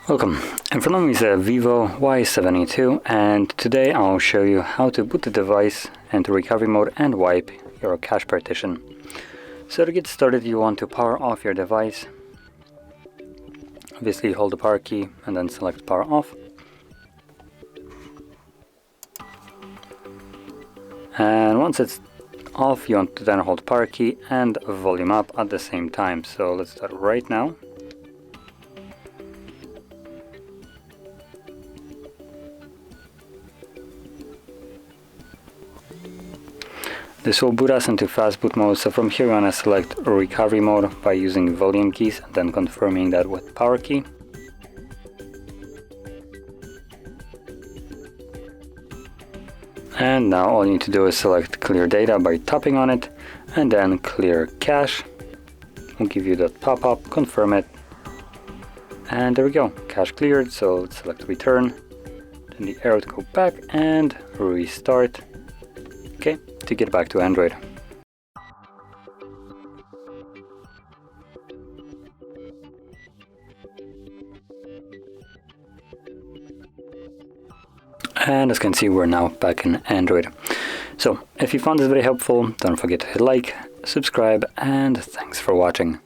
Welcome, in front of me is a VIVO Y72 and today I'll show you how to boot the device into recovery mode and wipe your cache partition. So to get started you want to power off your device. Obviously hold the power key and then select power off. And once it's off you want to then hold the power key and volume up at the same time. So let's start right now. This will boot us into fast boot mode, so from here we want to select recovery mode by using volume keys and then confirming that with power key. And now all you need to do is select clear data by tapping on it and then clear cache. We'll give you that pop-up, confirm it, and there we go, cache cleared. So let's select return, then the arrow to go back and restart. Okay, to get back to Android. And as you can see, we're now back in Android. So if you found this very helpful, don't forget to hit like, subscribe, and thanks for watching.